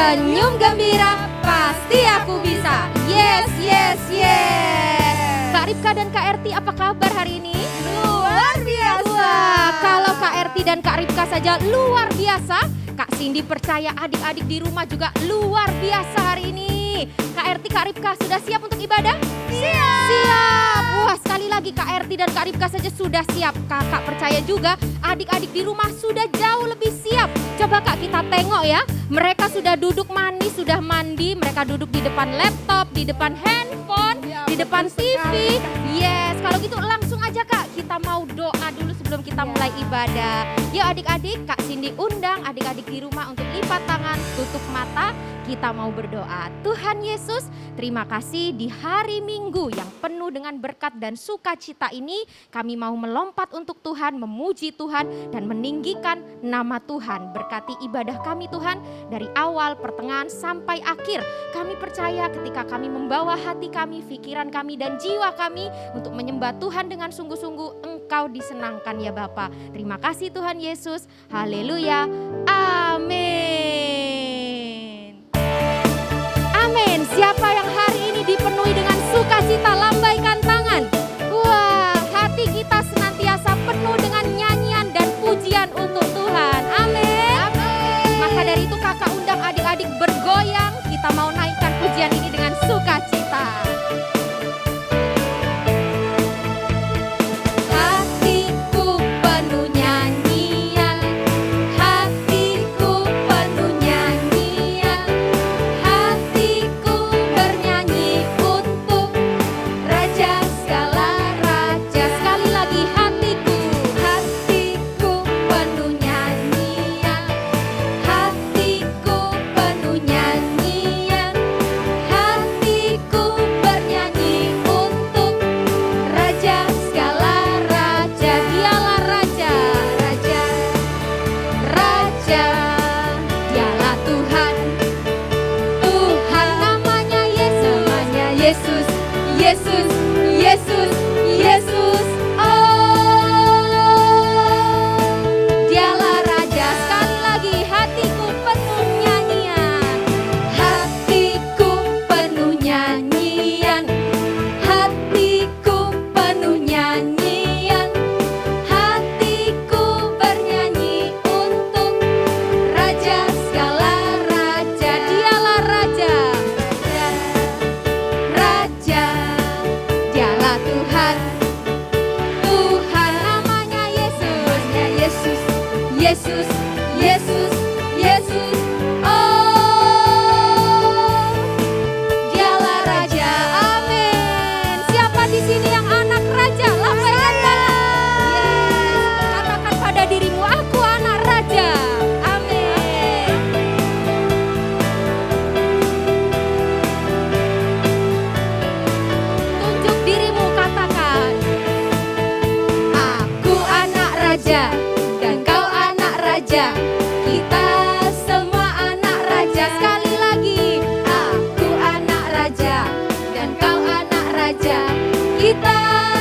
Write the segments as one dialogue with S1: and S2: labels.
S1: senyum gembira, pasti aku bisa. Yes, yes, yes. Kak Ripka dan Kak Erti, apa kabar hari ini?
S2: Luar biasa.
S1: Kalau Kak Erti dan Kak Ripka saja luar biasa, Kak Cindy percaya adik-adik di rumah juga luar biasa hari ini. Kak Erti, Kak Ripka sudah siap untuk ibadah?
S2: Siap.
S1: Siap. Wah, sekali lagi Kak Erti dan Kak Ripka saja sudah siap. Kakak percaya juga adik-adik di rumah sudah jauh lebih siap. Coba Kak kita tengok ya. Mereka sudah duduk manis, sudah mandi. Mereka duduk di depan laptop, di depan handphone,
S2: Ya,
S1: di depan
S2: betul
S1: TV.
S2: sekali.
S1: Yes, kalau gitu langsung aja Kak. Kita mau doa dulu sebelum kita
S2: Ya.
S1: mulai ibadah. Yuk adik-adik, Kak Cindy undang adik-adik di rumah untuk lipat tangan, tutup mata. Kita mau berdoa. Tuhan Yesus, terima kasih di hari Minggu yang penuh dengan berkat dan sukacita ini. Kami mau melompat untuk Tuhan, memuji Tuhan dan meninggikan nama Tuhan. Berkati ibadah kami Tuhan dari awal, pertengahan sampai akhir. Kami percaya ketika kami membawa hati kami, pikiran kami dan jiwa kami untuk menyembah Tuhan dengan sungguh-sungguh, Engkau disenangkan ya Bapa. Terima kasih Tuhan Yesus. Haleluya. Amin. Amin. Siapa yang hari ini dipenuhi dengan sukacita, lambaikan tangan. Wah, hati kita senantiasa penuh dengan nyanyian dan pujian untuk Tuhan. Amin. Maka dari itu kakak undang adik-adik bergoyang. Kita mau naikkan pujian ini dengan sukacita. Hatiku penuh nyanyian, hatiku penuh nyanyian, hatiku bernyanyi untuk Raja segala raja. Sekali lagi hatiku, hatiku penuh nyanyian, hatiku penuh nyanyian, hatiku bernyanyi untuk Raja segala raja. Dialah Raja, Raja, Raja. Dialah Tuhan, Tuhan namanya Yesus, namanya Yesus, Yesus, Yesus, Yesus. Oh, Dialah Raja. Sekali lagi hatiku penuh nyanyian, hatiku penuh nyanyian, hatiku penuh nyanyian, hatiku bernyanyi untuk Raja segala raja. Dialah Raja, Raja, Dialah Tuhan, Tuhan namanya Yesus, Yesus, Yesus, Yesus, Yesus. Oh, Dialah Raja. Amin. Siapa di sini yang anak raja? Lambaikan tangan. Yes. Katakan pada dirimu, aku anak raja. Amin. Tunjuk dirimu, katakan. Aku anak raja dan kau anak raja. Kita semua anak raja. Sekali lagi. Aku anak raja dan kau anak raja. Kita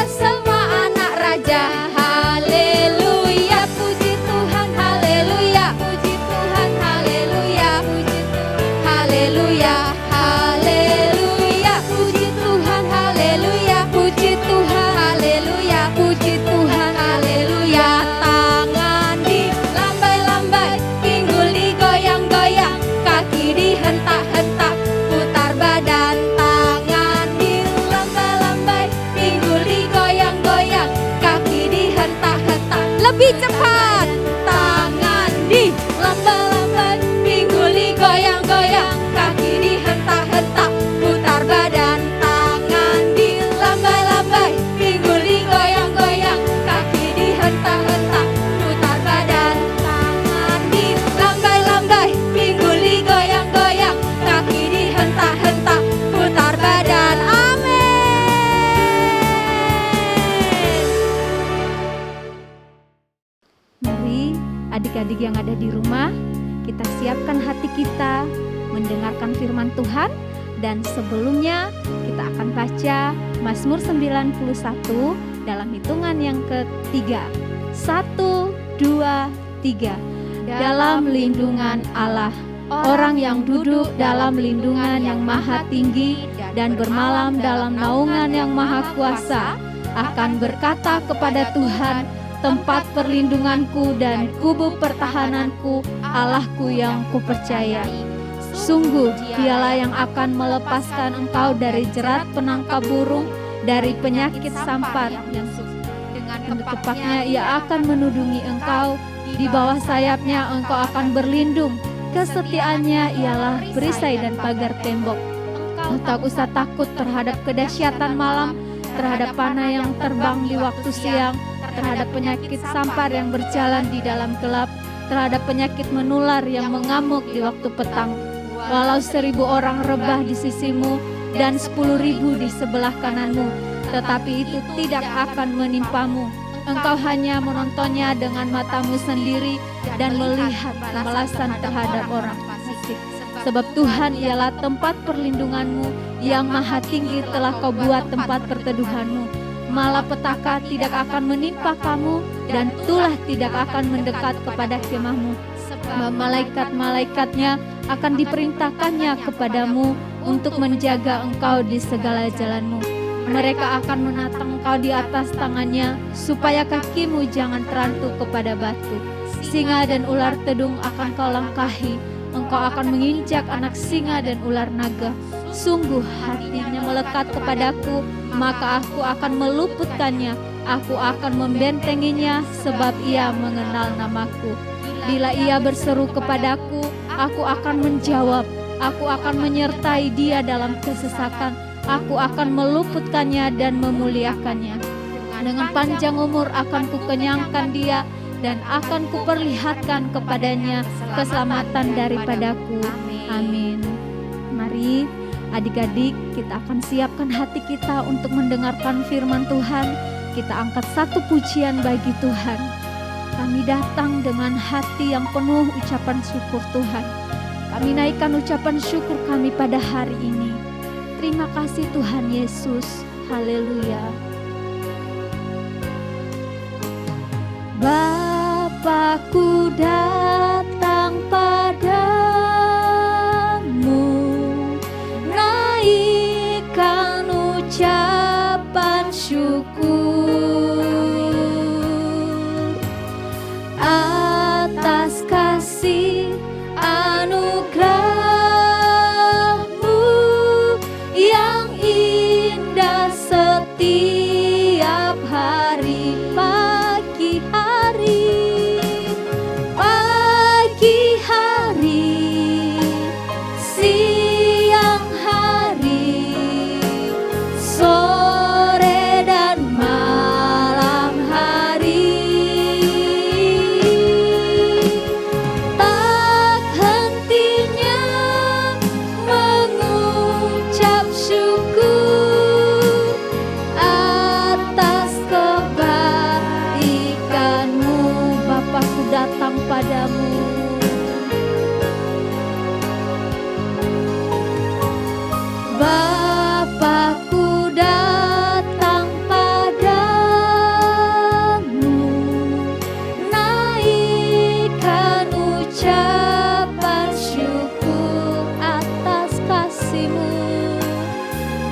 S1: semua anak raja. Haleluya, puji Tuhan. Haleluya, puji Tuhan. Haleluya, puji Tuhan. Haleluya, haleluya, puji Tuhan. Haleluya, puji Tuhan. Haleluya, puji Tuhan. Haleluya. Tangan dilambai-lambai, pinggul digoyang-goyang, kaki dihentak-hentak, putar badan. Tangan dilambai-lambai, pinggul digoyang-goyang, kaki dihentak-hentak. Lebih cepat. Tangan dilambai-lambai, pinggul digoyang-goyang, kaki dihentak-hentak, putar badan. Tangan dilambai-lambai, pinggul digoyang-goyang, kaki dihentak-hentak, putar badan. Tangan dilambai-lambai, pinggul digoyang-goyang, kaki dihentak-hentak, putar badan. Amin.
S2: Mari adik-adik yang ada di rumah, kita siapkan hati kita mendengarkan firman Tuhan. Dan sebelumnya kita akan baca Mazmur 91 dalam hitungan yang ketiga. 1, 2, 3. Dalam lindungan Allah orang yang duduk dalam lindungan yang maha tinggi dan bermalam dalam naungan yang maha kuasa akan berkata kepada Tuhan, tempat perlindunganku dan kubu pertahananku, Allahku yang kupercayai. Sungguh dialah yang akan melepaskan engkau dari jerat penangkap burung, dari penyakit sampar yang dengan tepaknya ia akan menudungi engkau, di bawah sayapnya engkau akan berlindung. Kesetiaannya ialah perisai dan pagar tembok. Engkau tak usah takut terhadap kedahsyatan malam, terhadap panah yang terbang di waktu siang, terhadap penyakit sampar yang berjalan di dalam gelap, terhadap penyakit menular yang mengamuk di waktu petang. Walau 1000 orang rebah di sisimu dan 10.000 di sebelah kananmu, tetapi itu tidak akan menimpamu. Engkau hanya menontonnya dengan matamu sendiri dan melihat kemalasan terhadap orang fasik. Sebab Tuhan ialah tempat perlindunganmu, yang maha tinggi telah kau buat tempat perteduhanmu. Malapetaka tidak akan menimpa kamu, dan tulah tidak akan mendekat kepada kemahmu. Sebab malaikat-malaikatnya akan diperintahkannya kepadamu untuk menjaga engkau di segala jalanmu. Mereka akan menatang engkau di atas tangannya, supaya kakimu jangan terantuk kepada batu. Singa dan ular tedung akan kau langkahi, engkau akan menginjak anak singa dan ular naga. Sungguh hatinya melekat kepadaku, maka aku akan meluputkannya. Aku akan membentenginya, sebab ia mengenal namaku. Bila ia berseru kepadaku, aku akan menjawab. Aku akan menyertai dia dalam kesesakan. Aku akan meluputkannya dan memuliakannya. Dengan panjang umur akan kukenyangkan dia, dan akan kuperlihatkan kepadanya keselamatan daripadaku. Amin. Mari adik-adik, kita akan siapkan hati kita untuk mendengarkan firman Tuhan. Kita angkat satu pujian bagi Tuhan. Kami datang dengan hati yang penuh ucapan syukur Tuhan. Kami naikkan ucapan syukur kami pada hari ini. Terima kasih Tuhan Yesus. Haleluya. Bapakku datang padamu, naikkan ucapan syukur atas kasih anugerah setiap hari, pagi hari, siang hari, sore dan malam hari, tak hentinya mengucap syukur datang padamu. Bapakku datang padamu, naikkan ucapan syukur atas kasih-Mu,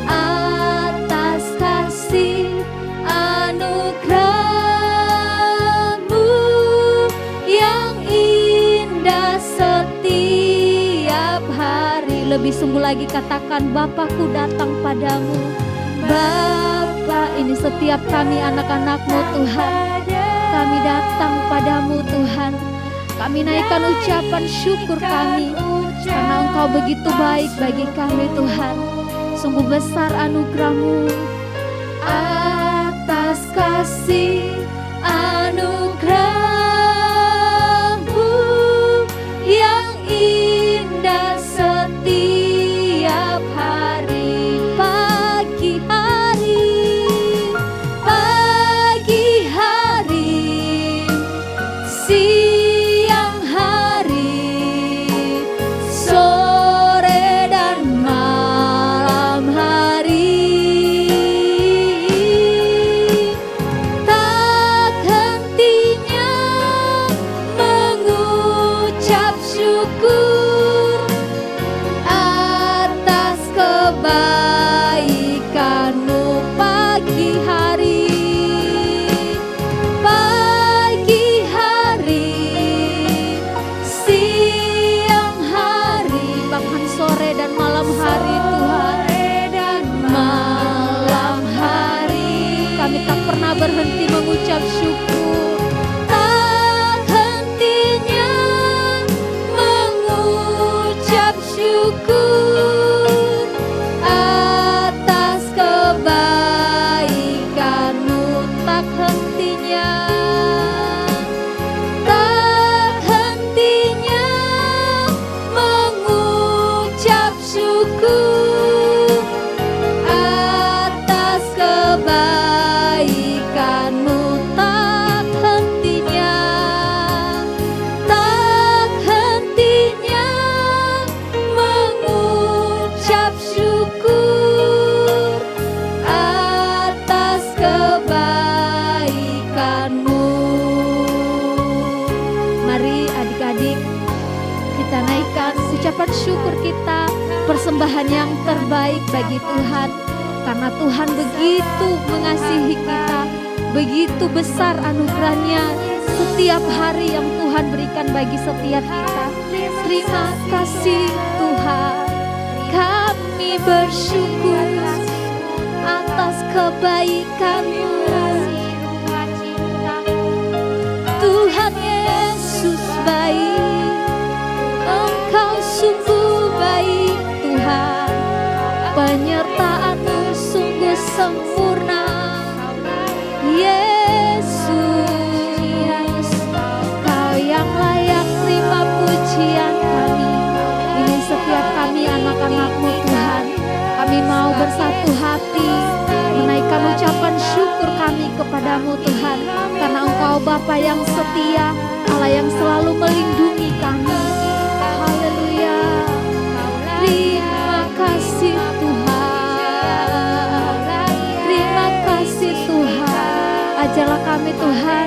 S2: atas kasih anugerah setiap hari. Lebih sungguh lagi katakan, Bapakku datang padamu. Bapa, ini setiap kami anak-anak-Mu Tuhan, kami datang padamu Tuhan. Kami naikkan ucapan syukur kami, karena Engkau begitu baik bagi kami Tuhan. Sungguh besar anugerah-Mu, atas kasih anugerah yang indah setiap hari, pagi hari, siang hari, sore dan malam hari, tak kita naikkan ucapan syukur kita, persembahan yang terbaik bagi Tuhan. Karena Tuhan begitu mengasihi kita, begitu besar anugerahnya setiap hari yang Tuhan berikan bagi setiap kita. Terima kasih Tuhan, kami bersyukur atas kebaikan-Mu. Tuhan Yesus baik, Engkau sungguh baik Tuhan, penyertaan-Mu sungguh sempurna. Yesus, Kau yang layak terima pujian kami. Ini setiap kami anak-anak-Mu Tuhan, kami mau bersatu hati menaikkan ucapan syukur kami kepadamu Tuhan, karena Engkau Bapa yang setia, Allah yang selalu melindungi kami. Haleluya. Terima kasih Tuhan, terima kasih Tuhan. Ajarlah kami Tuhan,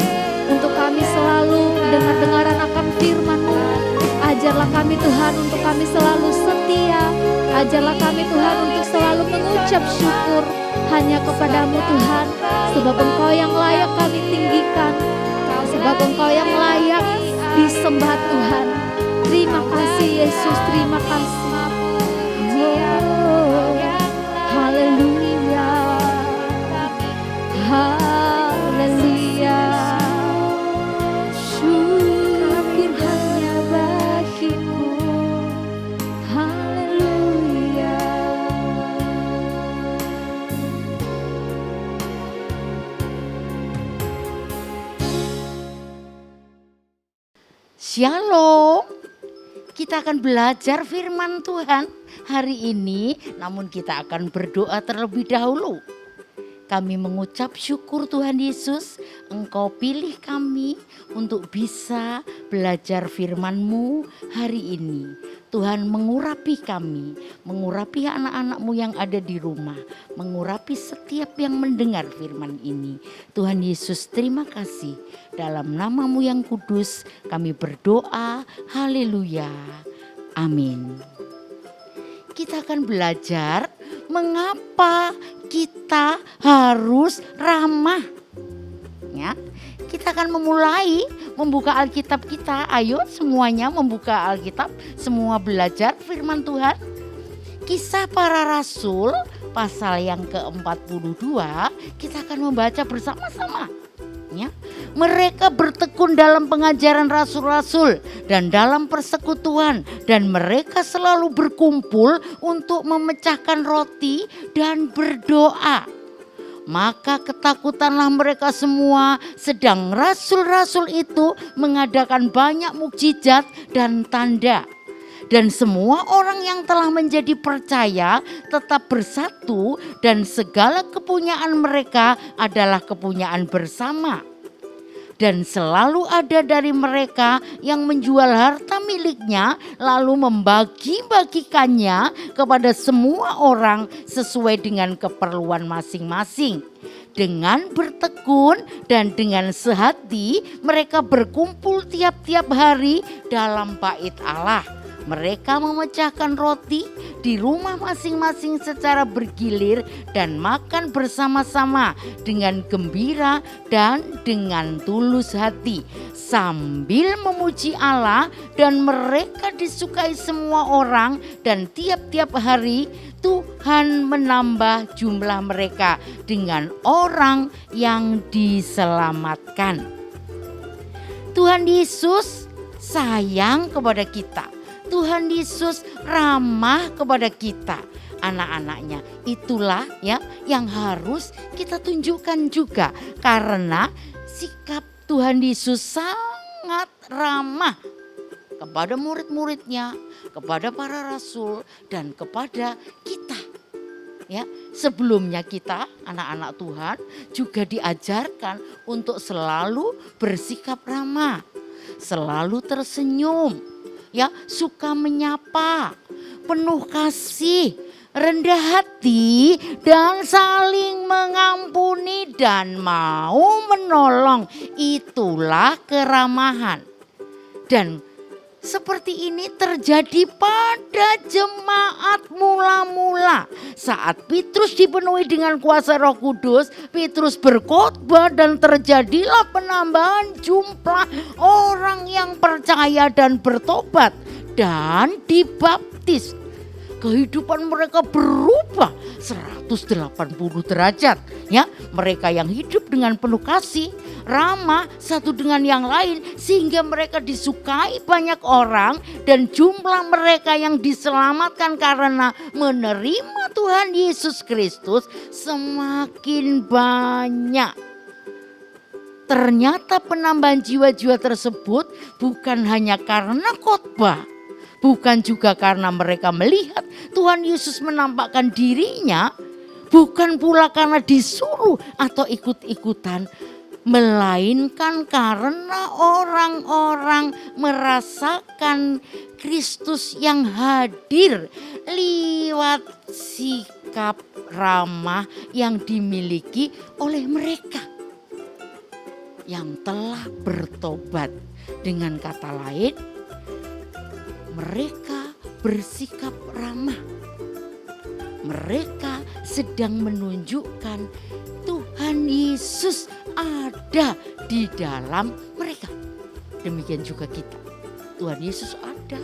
S2: untuk kami selalu dengar-dengaran akan firman-Mu. Ajarlah kami Tuhan, untuk kami selalu setia. Ajarlah kami Tuhan, untuk selalu mengucap syukur hanya kepadamu Tuhan, sebab Engkau yang layak kami tinggikan, sebab Engkau yang layak disembah Tuhan. Terima kasih Yesus, terima kasih. Oh, haleluya, haleluya. Syukur hanya bagimu. Haleluya.
S3: Shalom. Kita akan belajar firman Tuhan hari ini, namun kita akan berdoa terlebih dahulu. Kami mengucap syukur Tuhan Yesus, Engkau pilih kami untuk bisa belajar firman-Mu hari ini. Tuhan mengurapi kami, mengurapi anak-anak-Mu yang ada di rumah, mengurapi setiap yang mendengar firman ini. Tuhan Yesus, terima kasih. Dalam nama-Mu yang kudus kami berdoa, haleluya, amin. Kita akan belajar mengapa kita harus ramah. Ya, kita akan memulai membuka Alkitab kita. Ayo semuanya membuka Alkitab, semua belajar firman Tuhan. Kisah Para Rasul pasal yang ke-42 kita akan membaca bersama-sama. Ya, mereka bertekun dalam pengajaran rasul-rasul dan dalam persekutuan, dan mereka selalu berkumpul untuk memecahkan roti dan berdoa. Maka ketakutanlah mereka semua, sedang rasul-rasul itu mengadakan banyak mukjizat dan tanda. Dan semua orang yang telah menjadi percaya tetap bersatu, dan segala kepunyaan mereka adalah kepunyaan bersama. Dan selalu ada dari mereka yang menjual harta miliknya lalu membagi-bagikannya kepada semua orang sesuai dengan keperluan masing-masing. Dengan bertekun dan dengan sehati mereka berkumpul tiap-tiap hari dalam bait Allah. Mereka memecahkan roti di rumah masing-masing secara bergilir dan makan bersama-sama dengan gembira dan dengan tulus hati sambil memuji Allah, dan mereka disukai semua orang, dan tiap-tiap hari Tuhan menambah jumlah mereka dengan orang yang diselamatkan. Tuhan Yesus sayang kepada kita. Tuhan Yesus ramah kepada kita, anak-anaknya. Itulah ya yang harus kita tunjukkan juga, karena sikap Tuhan Yesus sangat ramah kepada murid-muridnya, kepada para rasul, dan kepada kita. Ya, sebelumnya kita anak-anak Tuhan juga diajarkan untuk selalu bersikap ramah, selalu tersenyum, ya, suka menyapa, penuh kasih, rendah hati, dan saling mengampuni dan mau menolong. Itulah keramahan. Dan seperti ini terjadi pada jemaat mula-mula. Saat Petrus dipenuhi dengan kuasa Roh Kudus, Petrus berkhotbah dan terjadilah penambahan jumlah orang yang percaya dan bertobat dan dibaptis. Kehidupan mereka berubah 180 derajat. Ya, mereka yang hidup dengan penuh kasih, ramah satu dengan yang lain, sehingga mereka disukai banyak orang, dan jumlah mereka yang diselamatkan karena menerima Tuhan Yesus Kristus semakin banyak. Ternyata penambahan jiwa-jiwa tersebut bukan hanya karena khotbah, bukan juga karena mereka melihat Tuhan Yesus menampakkan dirinya, bukan pula karena disuruh atau ikut-ikutan, melainkan karena orang-orang merasakan Kristus yang hadir lewat sikap ramah yang dimiliki oleh mereka yang telah bertobat. Dengan kata lain, mereka bersikap ramah. Mereka sedang menunjukkan Tuhan Yesus ada di dalam mereka. Demikian juga kita. Tuhan Yesus ada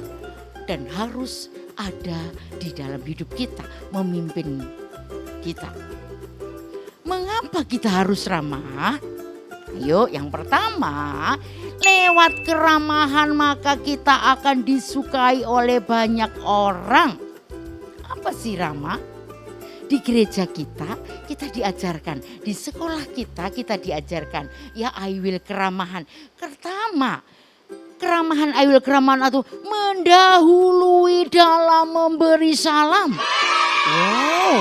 S3: dan harus ada di dalam hidup kita, memimpin kita. Mengapa kita harus ramah? Ayo, yang pertama, lewat keramahan maka kita akan disukai oleh banyak orang. Apa sih ramah? Di gereja kita diajarkan, di sekolah kita diajarkan, ya I will keramahan. Pertama, keramahan I will keramahan atau mendahului dalam memberi salam. Wow,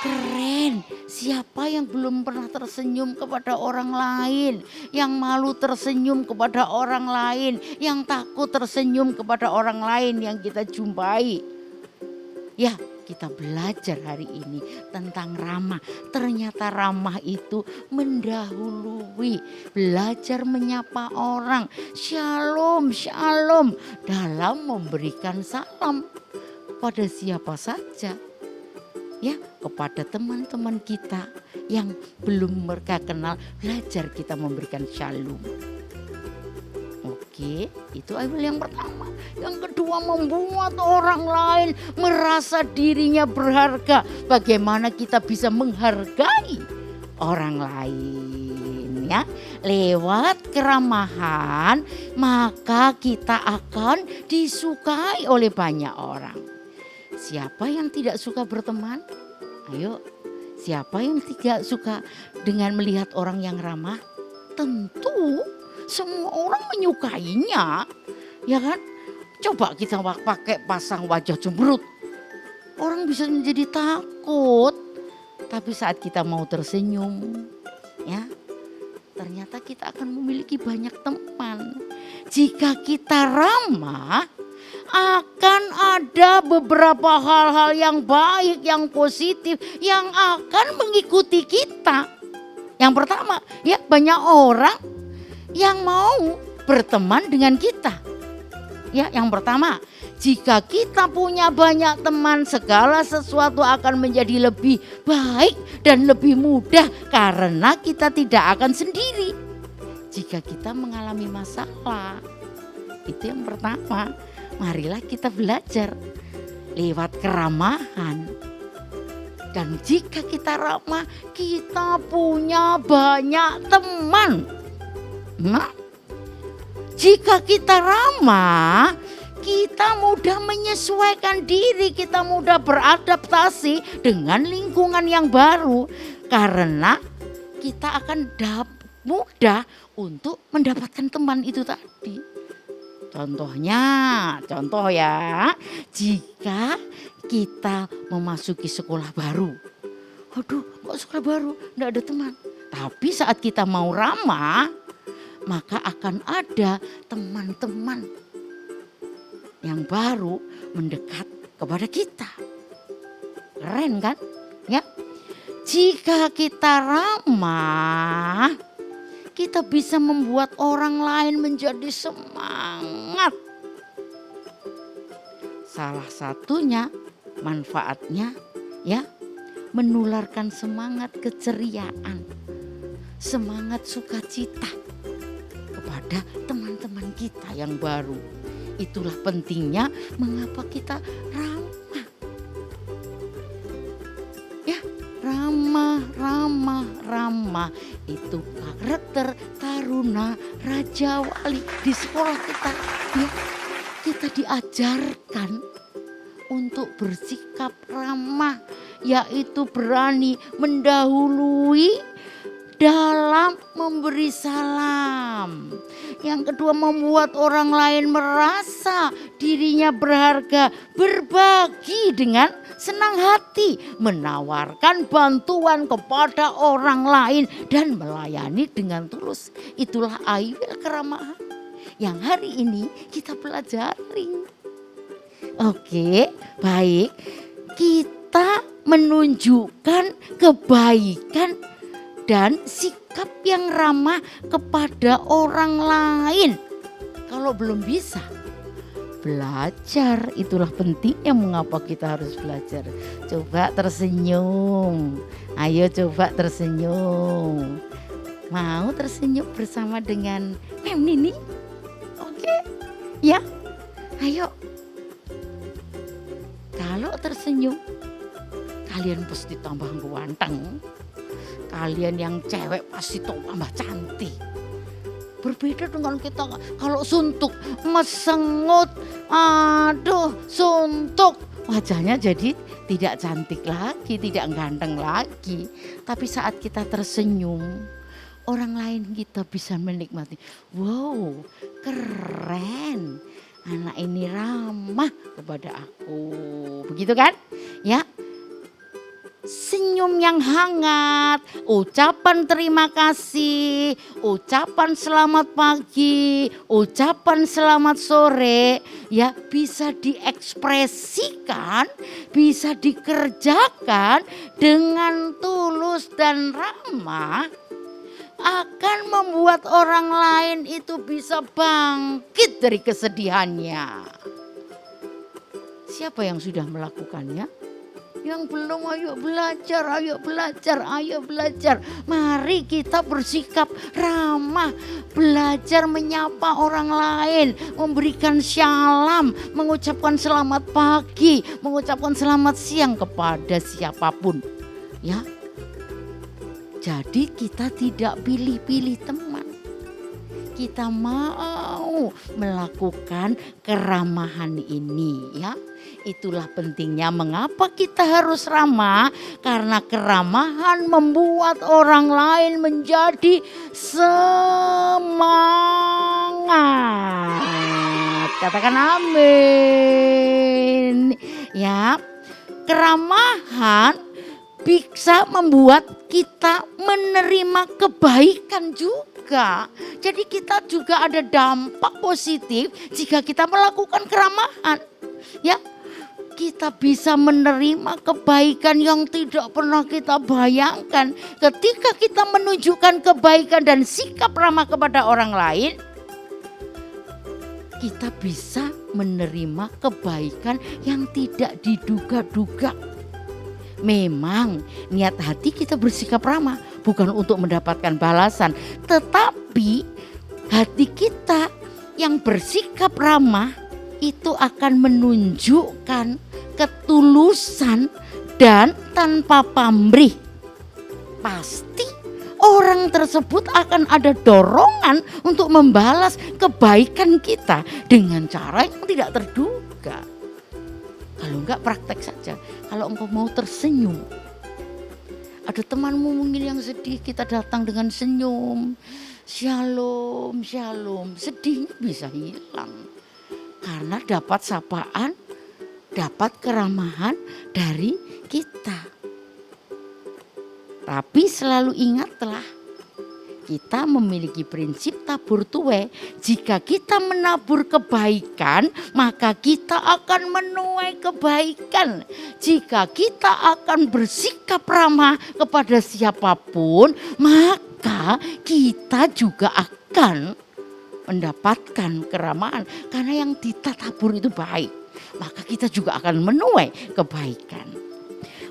S3: keren. Siapa yang belum pernah tersenyum kepada orang lain, yang malu tersenyum kepada orang lain, yang takut tersenyum kepada orang lain yang kita jumpai? Ya, kita belajar hari ini tentang ramah. Ternyata ramah itu mendahului, belajar menyapa orang, shalom, shalom, dalam memberikan salam pada siapa saja. Ya, kepada teman-teman kita yang belum mereka kenal, belajar kita memberikan shalom. Oke, itu yang pertama. Yang kedua, membuat orang lain merasa dirinya berharga. Bagaimana kita bisa menghargai orang lain, ya? Lewat keramahan, maka kita akan disukai oleh banyak orang. Siapa yang tidak suka berteman? Ayo, siapa yang tidak suka dengan melihat orang yang ramah? Tentu semua orang menyukainya, ya kan? Coba kita pakai pasang wajah cemberut, orang bisa menjadi takut. Tapi saat kita mau tersenyum, ya, ternyata kita akan memiliki banyak teman. Jika kita ramah, akan ada beberapa hal-hal yang baik, yang positif, yang akan mengikuti kita. Yang pertama, ya, banyak orang yang mau berteman dengan kita. Ya, yang pertama, jika kita punya banyak teman, segala sesuatu akan menjadi lebih baik dan lebih mudah karena kita tidak akan sendiri. Jika kita mengalami masalah, itu yang pertama. Marilah kita belajar lewat keramahan. Dan jika kita ramah, kita punya banyak teman. Nah, jika kita ramah, kita mudah menyesuaikan diri, kita mudah beradaptasi dengan lingkungan yang baru. Karena kita akan mudah untuk mendapatkan teman itu tadi. Contoh ya, jika kita memasuki sekolah baru. Aduh, kok sekolah baru enggak ada teman. Tapi saat kita mau ramah, maka akan ada teman-teman yang baru mendekat kepada kita. Keren kan? Ya. Jika kita ramah, kita bisa membuat orang lain menjadi semangat Salah satunya manfaatnya ya menularkan semangat keceriaan, semangat sukacita kepada teman-teman kita yang baru. Itulah pentingnya mengapa kita ramah. Ya, ramah. Itu karakter taruna Raja Wali di sekolah kita. Ya, kita diajarkan untuk bersikap ramah, yaitu berani mendahului dalam memberi salam. Yang kedua, membuat orang lain merasa dirinya berharga, berbagi dengan senang hati, menawarkan bantuan kepada orang lain dan melayani dengan tulus. Itulah Aiwil keramahan yang hari ini kita pelajari. Oke, baik. Kita menunjukkan kebaikan dan sikap yang ramah kepada orang lain. Kalau belum bisa, belajar. Itulah pentingnya mengapa kita harus belajar. Coba tersenyum. Ayo coba tersenyum. Mau tersenyum bersama dengan Mem Nini? Oke, ya. Ayo. Kalau tersenyum, kalian pasti tambah ganteng. Kalian yang cewek pasti tambah cantik. Berbeda dengan kita kalau suntuk, mesengut, aduh suntuk. Wajahnya jadi tidak cantik lagi, tidak ganteng lagi. Tapi saat kita tersenyum, orang lain kita bisa menikmati. Wow, keren. Anak ini ramah kepada aku. Begitu kan? Ya. Senyum yang hangat, ucapan terima kasih, ucapan selamat pagi, ucapan selamat sore, ya bisa diekspresikan, bisa dikerjakan dengan tulus dan ramah, akan membuat orang lain itu bisa bangkit dari kesedihannya. Siapa yang sudah melakukannya? Yang belum, ayo belajar. Mari kita bersikap ramah, belajar menyapa orang lain, memberikan syalam, mengucapkan selamat pagi, mengucapkan selamat siang kepada siapapun. Ya. Jadi kita tidak pilih-pilih teman. Kita mau melakukan keramahan ini, ya. Itulah pentingnya mengapa kita harus ramah, karena keramahan membuat orang lain menjadi semangat. Katakan amin. Ya, keramahan bisa membuat kita menerima kebaikan juga. Jadi kita juga ada dampak positif jika kita melakukan keramahan. Ya, kita bisa menerima kebaikan yang tidak pernah kita bayangkan. Ketika kita menunjukkan kebaikan dan sikap ramah kepada orang lain, kita bisa menerima kebaikan yang tidak diduga-duga. Memang niat hati kita bersikap ramah bukan untuk mendapatkan balasan, tetapi hati kita yang bersikap ramah itu akan menunjukkan ketulusan dan tanpa pamrih. Pasti orang tersebut akan ada dorongan untuk membalas kebaikan kita dengan cara yang tidak terduga. Kalau enggak, praktek saja. Kalau engkau mau tersenyum, ada temanmu mungkin yang sedih, kita datang dengan senyum. Shalom, shalom. Sedihnya bisa hilang. Karena dapat sapaan, dapat keramahan dari kita. Tapi selalu ingatlah, kita memiliki prinsip tabur tuai. Jika kita menabur kebaikan, maka kita akan menuai kebaikan. Jika kita akan bersikap ramah kepada siapapun, maka kita juga akan mendapatkan keramahan. Karena yang kita tabur itu baik. maka kita juga akan menuai kebaikan.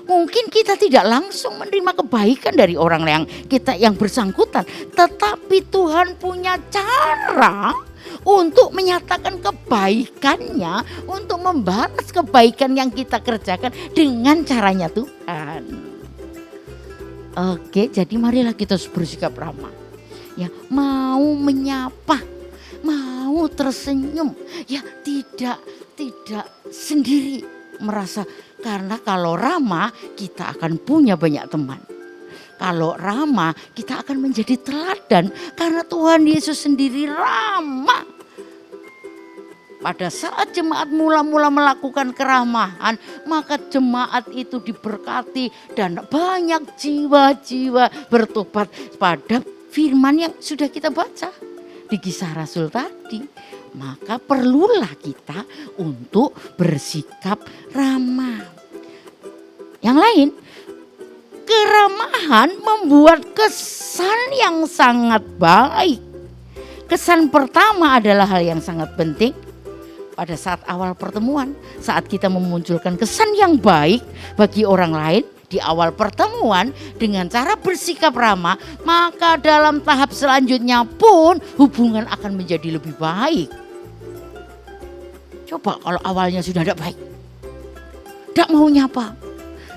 S3: Mungkin kita tidak langsung menerima kebaikan dari orang yang bersangkutan, tetapi Tuhan punya cara untuk menyatakan kebaikannya, untuk membalas kebaikan yang kita kerjakan dengan caranya Tuhan. Oke, jadi marilah kita bersikap ramah. Ya, mau menyapa, mau tersenyum, ya tidak sendiri merasa, karena kalau ramah kita akan punya banyak teman. Kalau ramah kita akan menjadi teladan karena Tuhan Yesus sendiri ramah. Pada saat jemaat mula-mula melakukan keramahan, maka jemaat itu diberkati dan banyak jiwa-jiwa bertobat pada firman yang sudah kita baca di Kisah Rasul tadi. Maka perlulah kita untuk bersikap ramah. Yang lain, keramahan membuat kesan yang sangat baik. Kesan pertama adalah hal yang sangat penting. Pada saat awal pertemuan, saat kita memunculkan kesan yang baik bagi orang lain di awal pertemuan dengan cara bersikap ramah, maka dalam tahap selanjutnya pun hubungan akan menjadi lebih baik. Coba kalau awalnya sudah tidak baik, tidak mau nyapa,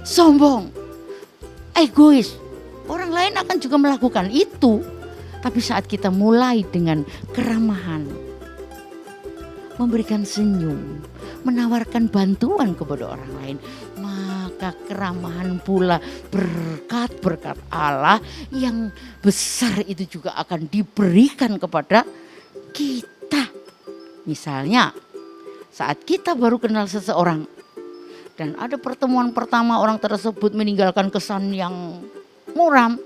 S3: sombong, egois, orang lain akan juga melakukan itu. Tapi saat kita mulai dengan keramahan, memberikan senyum, menawarkan bantuan kepada orang lain, maka keramahan pula berkat-berkat Allah yang besar itu juga akan diberikan kepada kita. Misalnya, saat kita baru kenal seseorang dan ada pertemuan pertama, orang tersebut meninggalkan kesan yang muram,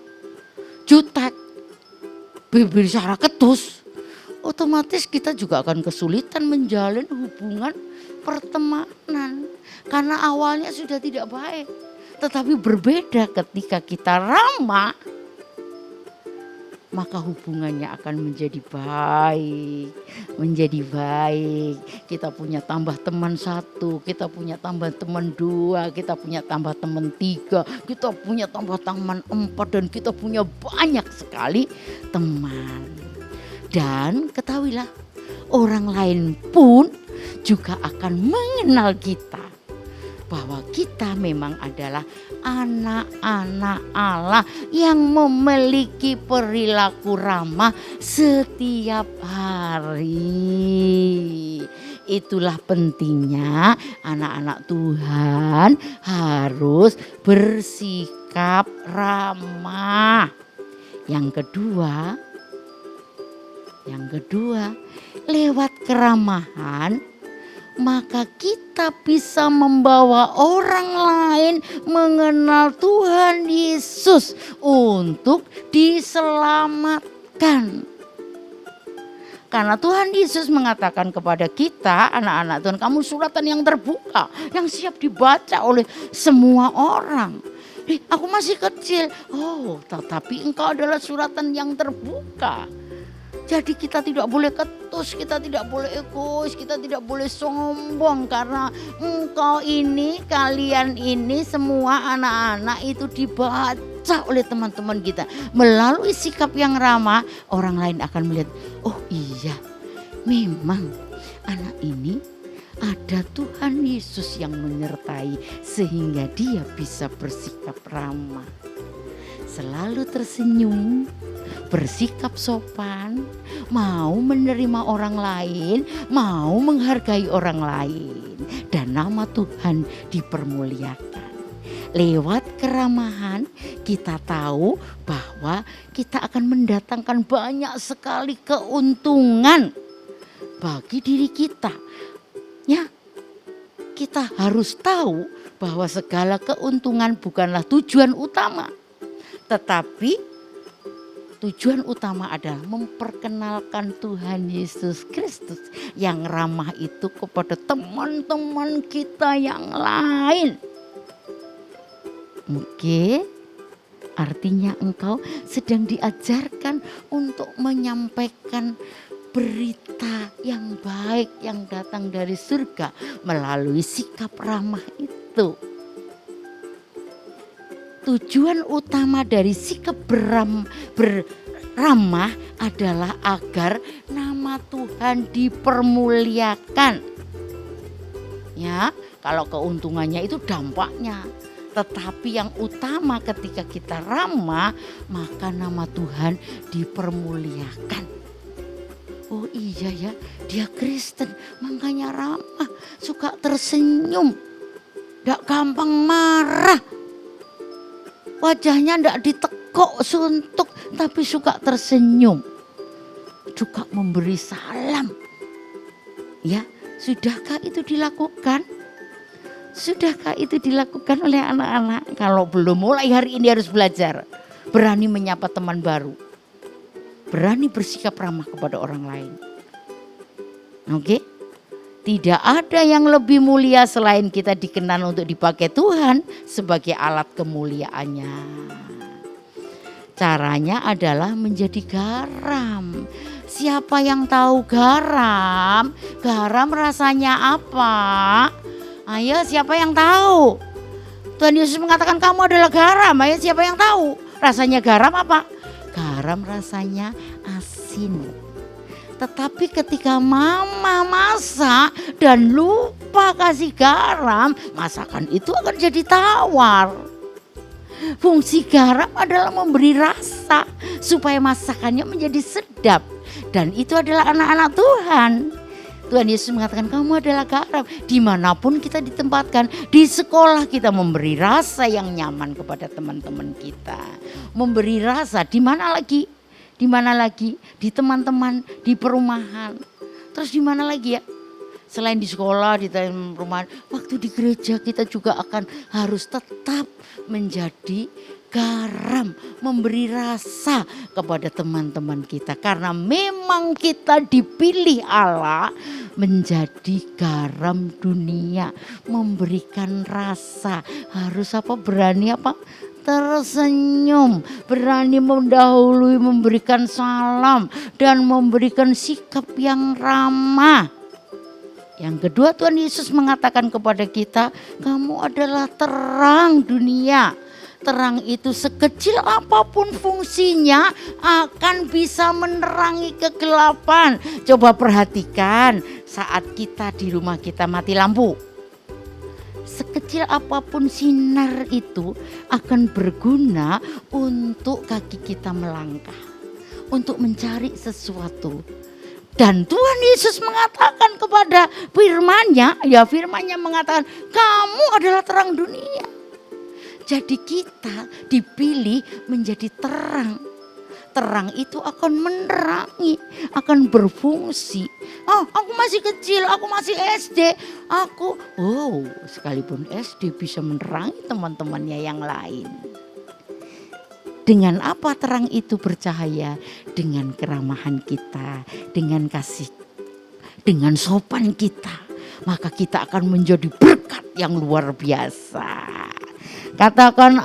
S3: jutek, bibir sara ketus, otomatis kita juga akan kesulitan menjalin hubungan pertemanan. Karena awalnya sudah tidak baik. Tetapi berbeda ketika kita ramah, maka hubungannya akan menjadi baik. Menjadi baik. Kita punya tambah teman 1, kita punya tambah teman 2, kita punya tambah teman 3, kita punya tambah teman 4, dan kita punya banyak sekali teman. Dan ketahuilah, orang lain pun juga akan mengenal kita, bahwa kita memang adalah anak-anak Allah yang memiliki perilaku ramah setiap hari. Itulah pentingnya anak-anak Tuhan harus bersikap ramah. Yang kedua, lewat keramahan maka kita bisa membawa orang lain mengenal Tuhan Yesus untuk diselamatkan. Karena Tuhan Yesus mengatakan kepada kita, anak-anak Tuhan, kamu suratan yang terbuka, yang siap dibaca oleh semua orang. Aku masih kecil. Oh, tetapi engkau adalah suratan yang terbuka. Jadi kita tidak boleh ketus, kita tidak boleh egois, kita tidak boleh sombong. Karena engkau ini, kalian ini semua anak-anak itu dibaca oleh teman-teman kita. Melalui sikap yang ramah, orang lain akan melihat, oh iya memang anak ini ada Tuhan Yesus yang menyertai sehingga dia bisa bersikap ramah. Selalu tersenyum, bersikap sopan, mau menerima orang lain, mau menghargai orang lain, dan nama Tuhan dipermuliakan. Lewat keramahan kita tahu bahwa kita akan mendatangkan banyak sekali keuntungan bagi diri kita. Ya, kita harus tahu bahwa segala keuntungan bukanlah tujuan utama, tetapi tujuan utama adalah memperkenalkan Tuhan Yesus Kristus yang ramah itu kepada teman-teman kita yang lain. Oke, artinya engkau sedang diajarkan untuk menyampaikan berita yang baik yang datang dari surga melalui sikap ramah itu. Tujuan utama dari sikap beramah adalah agar nama Tuhan dipermuliakan. Ya, kalau keuntungannya itu dampaknya. Tetapi yang utama ketika kita ramah, maka nama Tuhan dipermuliakan. Oh iya ya, dia Kristen, makanya ramah, suka tersenyum, gak gampang marah. Wajahnya ndak ditekuk suntuk, tapi suka tersenyum. Suka memberi salam. Ya, sudahkah itu dilakukan? Sudahkah itu dilakukan oleh anak-anak? Kalau belum, mulai hari ini harus belajar. Berani menyapa teman baru. Berani bersikap ramah kepada orang lain. Oke? Tidak ada yang lebih mulia selain kita dikenal untuk dipakai Tuhan sebagai alat kemuliaannya. Caranya adalah menjadi garam. Siapa yang tahu garam? Garam rasanya apa? Ayo, siapa yang tahu? Tuhan Yesus mengatakan kamu adalah garam. Ayo, siapa yang tahu? Rasanya garam apa? Garam rasanya asin. Tetapi ketika mama masak dan lupa kasih garam, masakan itu akan jadi tawar. Fungsi garam adalah memberi rasa supaya masakannya menjadi sedap. Dan itu adalah anak-anak Tuhan. Tuhan Yesus mengatakan kamu adalah garam. Dimanapun kita ditempatkan, di sekolah kita memberi rasa yang nyaman kepada teman-teman kita. Memberi rasa di mana lagi? Di mana lagi? Di teman-teman, di perumahan. Terus di mana lagi ya? Selain di sekolah, di perumahan, waktu di gereja kita juga akan harus tetap menjadi garam, memberi rasa kepada teman-teman kita. Karena memang kita dipilih Allah menjadi garam dunia, memberikan rasa. Harus apa? Berani apa? Tersenyum, berani mendahului, memberikan salam dan memberikan sikap yang ramah. Yang kedua, Tuhan Yesus mengatakan kepada kita, kamu adalah terang dunia. Terang itu sekecil apapun fungsinya akan bisa menerangi kegelapan. Coba perhatikan saat kita di rumah kita mati lampu. Sekecil apapun sinar itu akan berguna untuk kaki kita melangkah. Untuk mencari sesuatu. Dan Tuhan Yesus mengatakan kepada firman-Nya mengatakan kamu adalah terang dunia. Jadi kita dipilih menjadi terang. Terang itu akan menerangi, akan berfungsi. Oh, aku masih kecil, aku masih SD. Sekalipun SD bisa menerangi teman-temannya yang lain. Dengan apa terang itu bercahaya? Dengan keramahan kita, dengan kasih, dengan sopan kita. Maka kita akan menjadi berkat yang luar biasa. Katakan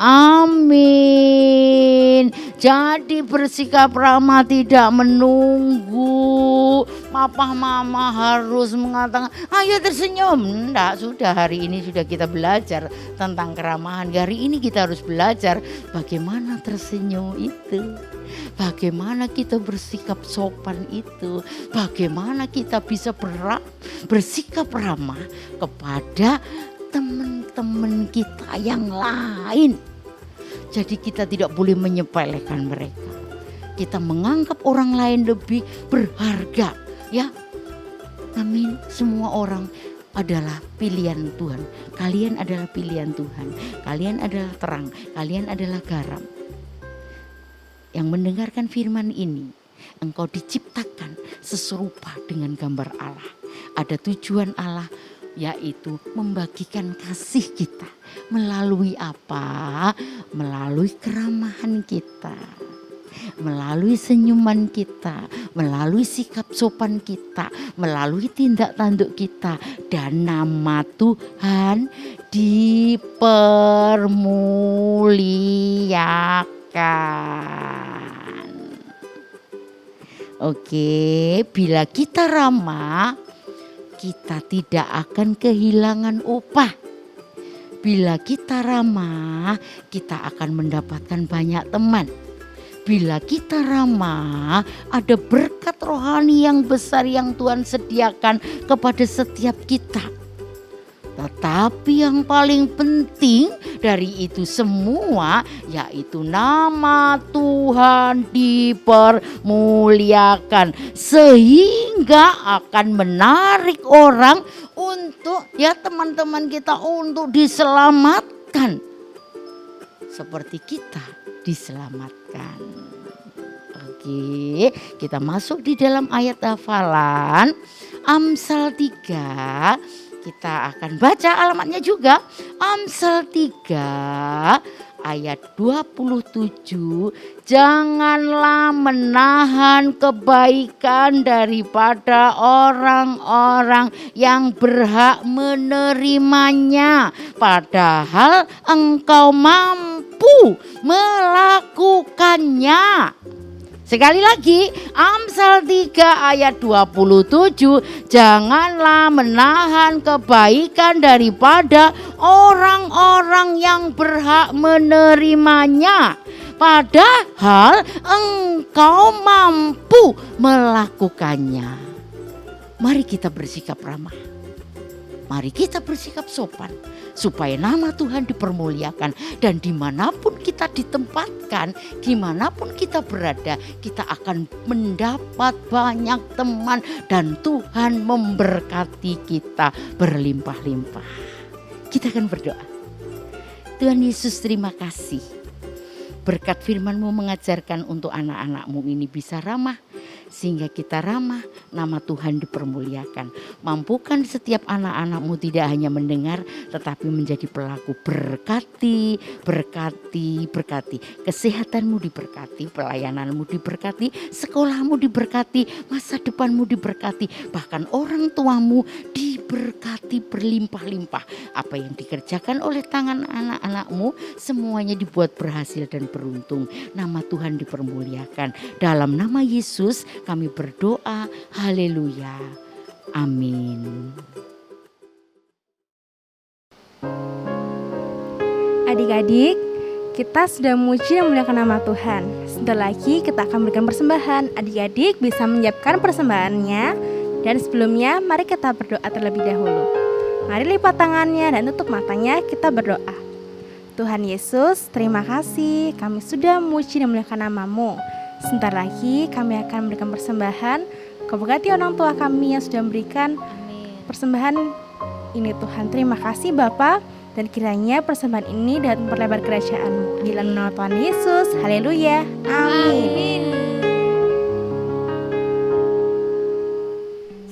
S3: amin. Jadi bersikap ramah tidak menunggu. Papa mama harus mengatakan ayo tersenyum. Enggak, sudah hari ini sudah kita belajar tentang keramahan. Hari ini kita harus belajar bagaimana tersenyum itu. Bagaimana kita bersikap sopan itu. Bagaimana kita bisa bersikap ramah kepada teman-teman kita yang lain. Jadi kita tidak boleh menyepelekan mereka. Kita menganggap orang lain lebih berharga, ya. Amin. Semua orang adalah pilihan Tuhan. Kalian adalah pilihan Tuhan. Kalian adalah terang, kalian adalah garam. Yang mendengarkan firman ini, engkau diciptakan seserupa dengan gambar Allah. Ada tujuan Allah, yaitu membagikan kasih kita. Melalui apa? Melalui keramahan kita. Melalui senyuman kita. Melalui sikap sopan kita. Melalui tindak tanduk kita. Dan nama Tuhan dipermuliakan. Oke, bila kita ramah, kita tidak akan kehilangan upah. Bila kita ramah, kita akan mendapatkan banyak teman. Bila kita ramah, ada berkat rohani yang besar yang Tuhan sediakan kepada setiap kita. Tetapi yang paling penting dari itu semua yaitu nama Tuhan dipermuliakan, sehingga akan menarik orang untuk teman-teman kita untuk diselamatkan seperti kita diselamatkan. Oke, kita masuk di dalam ayat hafalan Amsal 3. Kita akan baca alamatnya juga. Amsal 3 ayat 27. Janganlah menahan kebaikan daripada orang-orang yang berhak menerimanya, padahal engkau mampu melakukannya. Sekali lagi, Amsal 3 ayat 27, janganlah menahan kebaikan daripada orang-orang yang berhak menerimanya, padahal engkau mampu melakukannya. Mari kita bersikap ramah. Mari kita bersikap sopan supaya nama Tuhan dipermuliakan, dan dimanapun kita ditempatkan, dimanapun kita berada, kita akan mendapat banyak teman dan Tuhan memberkati kita berlimpah-limpah. Kita akan berdoa. Tuhan Yesus, terima kasih. Berkat firman-Mu mengajarkan untuk anak-anak-Mu ini bisa ramah, sehingga kita ramah, nama Tuhan dipermuliakan. Mampukan setiap anak-anak-Mu tidak hanya mendengar tetapi menjadi pelaku. Berkati, berkati, berkati. Kesehatan-Mu diberkati, pelayanan-Mu diberkati, sekolah-Mu diberkati, masa depan-Mu diberkati, bahkan orang tuamu diberkati berlimpah-limpah. Apa yang dikerjakan oleh tangan anak-anak-Mu semuanya dibuat berhasil dan beruntung. Nama Tuhan dipermuliakan. Dalam nama Yesus kami berdoa, haleluya, amin.
S4: Adik-adik, kita sudah memuji dan memuliakan nama Tuhan. Sebentar lagi kita akan memberikan persembahan. Adik-adik bisa menyiapkan persembahannya, dan sebelumnya mari kita berdoa terlebih dahulu. Mari lipat tangannya dan tutup matanya, kita berdoa. Tuhan Yesus, terima kasih kami sudah memuji dan memuliakan nama-Mu. Sebentar lagi kami akan memberikan persembahan. Kau berkati orang tua kami yang sudah memberikan persembahan ini Tuhan. Terima kasih Bapa, dan kiranya persembahan ini dapat memperlebar kerajaan-Mu. Di dalam nama Tuhan Yesus, haleluya, amin.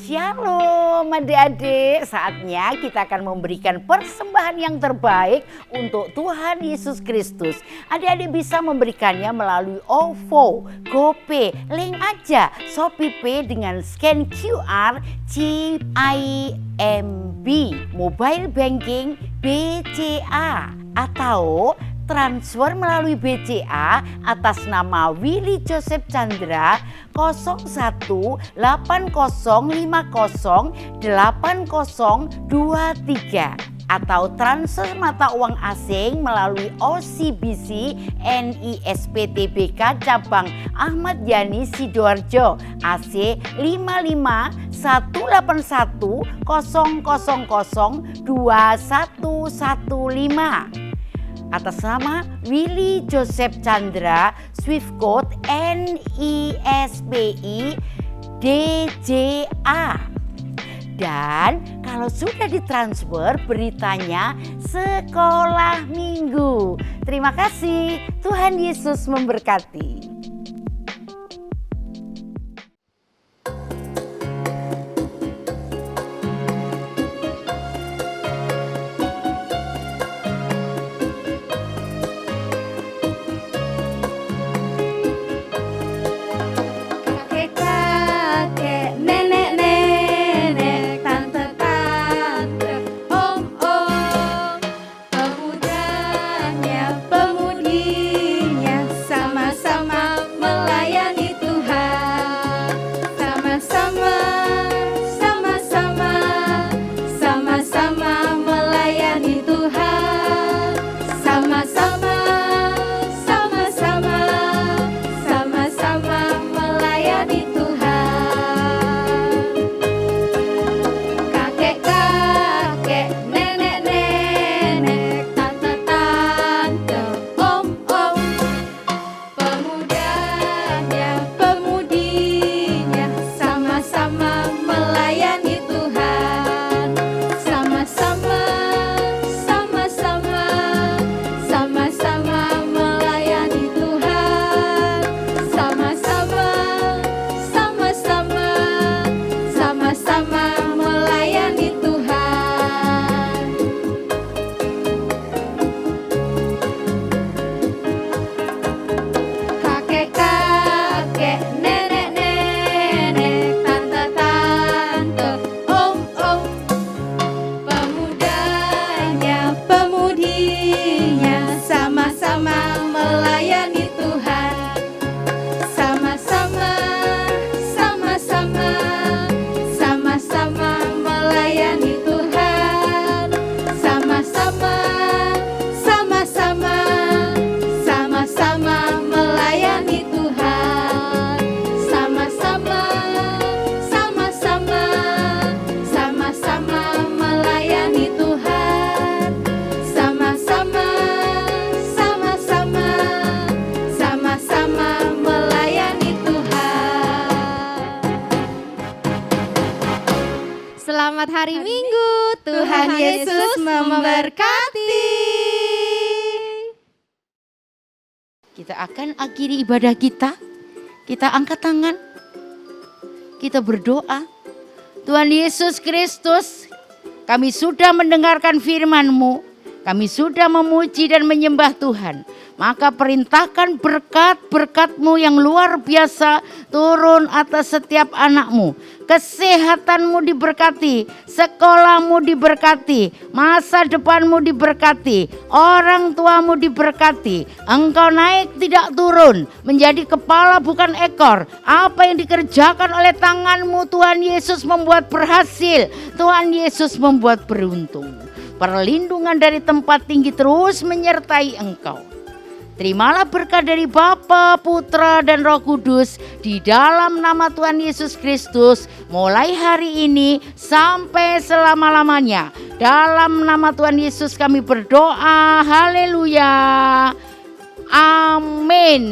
S3: Shalom adik-adik, saatnya kita akan memberikan persembahan yang terbaik untuk Tuhan Yesus Kristus. Adik-adik bisa memberikannya melalui OVO, GoPay, link aja, ShopeePay dengan scan QR CIMB, mobile banking BCA, atau transfer melalui BCA atas nama Willy Joseph Chandra 011508080023, atau transfer mata uang asing melalui OCBC NISP-TBK cabang Ahmad Yani Sidoarjo AC 551800002115 atas nama Willy Joseph Chandra, Swift Code NISPI DJA. Dan kalau sudah ditransfer, beritanya sekolah minggu. Terima kasih, Tuhan Yesus memberkati.
S4: Sama-sama
S1: hari Minggu. Tuhan Yesus memberkati.
S3: Kita akan akhiri ibadah kita. Kita angkat tangan. Kita berdoa. Tuhan Yesus Kristus, kami sudah mendengarkan firman-Mu. Kami sudah memuji dan menyembah Tuhan. Maka perintahkan berkat-berkat-Mu yang luar biasa turun atas setiap anak-Mu. Kesehatanmu diberkati, sekolahmu diberkati, masa depanmu diberkati, orang tuamu diberkati. Engkau naik tidak turun, menjadi kepala bukan ekor. Apa yang dikerjakan oleh tanganmu Tuhan Yesus membuat berhasil, Tuhan Yesus membuat beruntung. Perlindungan dari tempat tinggi terus menyertai engkau. Terimalah berkat dari Bapa, Putra, dan Roh Kudus di dalam nama Tuhan Yesus Kristus mulai hari ini sampai selama-lamanya. Dalam nama Tuhan Yesus kami berdoa. Haleluya. Amin.